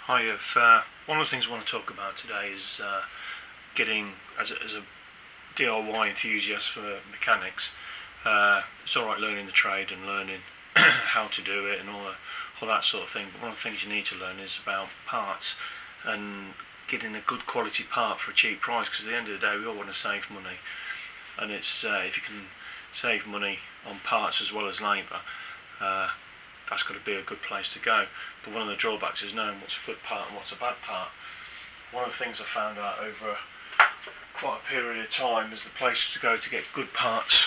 Hi, one of the things I want to talk about today is getting, as a DIY enthusiast for mechanics, it's alright learning the trade and learning how to do it and all that sort of thing, but one of the things you need to learn is about parts and getting a good quality part for a cheap price, because at the end of the day we all want to save money, and it's if you can save money on parts as well as labour, that's got to be a good place to go. But one of the drawbacks is knowing what's a good part and what's a bad part. One of the things I found out over quite a period of time is the places to go to get good parts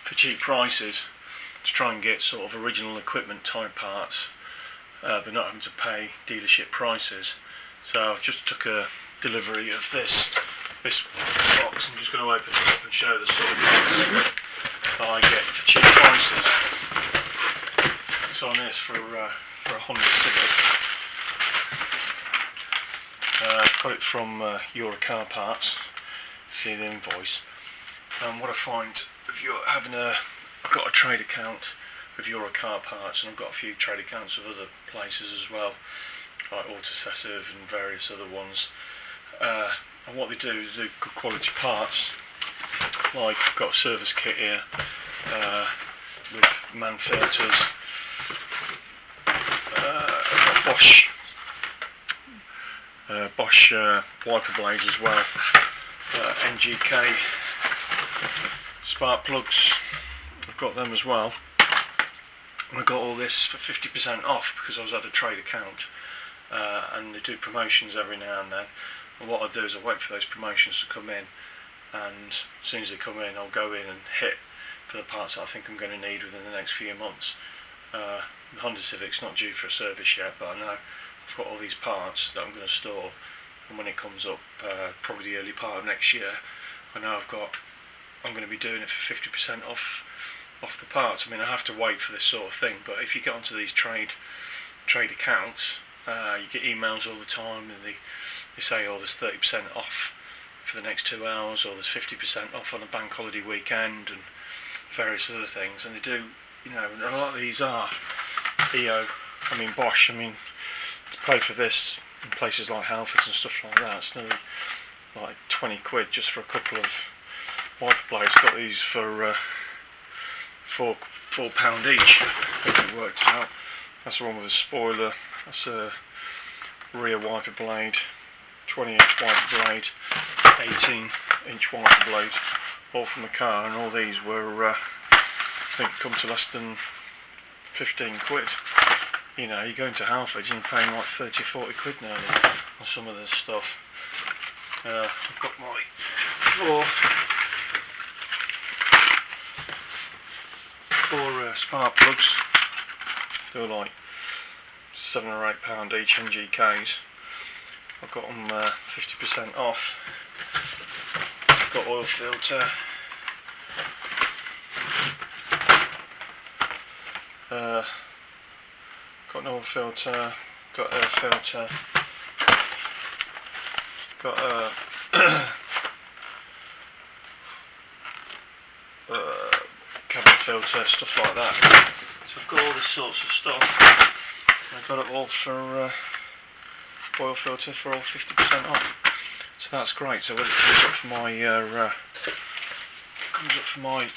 for cheap prices, to try and get sort of original equipment type parts, but not having to pay dealership prices. So I've just took a delivery of this box. I'm just going to open it up and show the sort of parts that I get for cheap prices. So on this for a Honda Civic. Got it from Euro Car Parts. See the invoice. And what I find, if you're I've got a trade account with Euro Car Parts, and I've got a few trade accounts of other places as well, like Autosessive and various other ones. And what they do is do good quality parts. Like I've got a service kit here with man filters. Bosch wiper blades as well, NGK spark plugs, I've got them as well, and I got all this for 50% off because I was at a trade account, and they do promotions every now and then, and what I do is I wait for those promotions to come in, and as soon as they come in I'll go in and hit for the parts that I think I'm going to need within the next few months. The Honda Civic's not due for a service yet, but I know I've got all these parts that I'm going to store, and when it comes up, probably the early part of next year, I know I'm going to be doing it for 50% off the parts. I mean, I have to wait for this sort of thing, but if you get onto these trade accounts, you get emails all the time, and they say, oh, there's 30% off for the next 2 hours, or there's 50% off on a bank holiday weekend, and various other things, and they do. And a lot of these are Bosch. To pay for this in places like Halfords and stuff like that, it's nearly like 20 quid just for a couple of wiper blades. Got these for £4 each. I think it worked out. That's the one with a spoiler. That's a rear wiper blade, 20-inch wiper blade, 18-inch wiper blade, all from the car, and all these were I think come to less than 15 quid. You're going to Halfords and you're paying like 30 or 40 quid now on some of this stuff. I've got my four spark plugs. They're like £7 or £8 each, NGKs. I've got them 50% off. I've got oil filter. Got an oil filter, got air filter, got a cabin filter, stuff like that. So I've got all this sorts of stuff. I've got it all for oil filter for all 50% off. So that's great. So when it comes up for my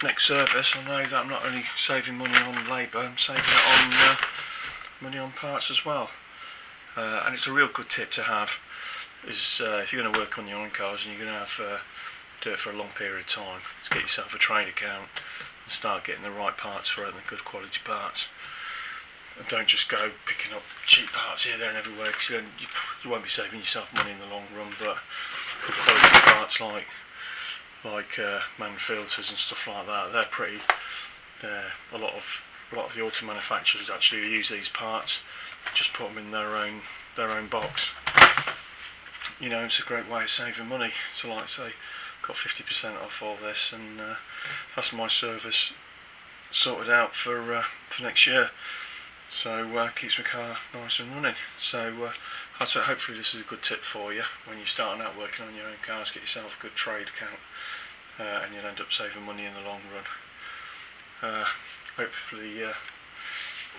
next service, I know that I'm not only saving money on labour, I'm saving it on money on parts as well. And it's a real good tip to have, is if you're going to work on your own cars and you're going to do it for a long period of time, is get yourself a trade account and start getting the right parts for it, and the good quality parts. And don't just go picking up cheap parts here, there and everywhere, because you won't be saving yourself money in the long run, but good quality parts like man filters and stuff like that, they're pretty. A lot of the auto manufacturers actually use these parts, just put them in their own box. It's a great way of saving money. So like I say, got 50% off all this, and that's my service sorted out for next year. So keeps my car nice and running. So hopefully this is a good tip for you when you're starting out working on your own cars. Get yourself a good trade account, and you'll end up saving money in the long run. Hopefully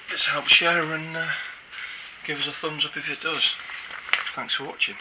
this helps you, and give us a thumbs up if it does. Thanks for watching.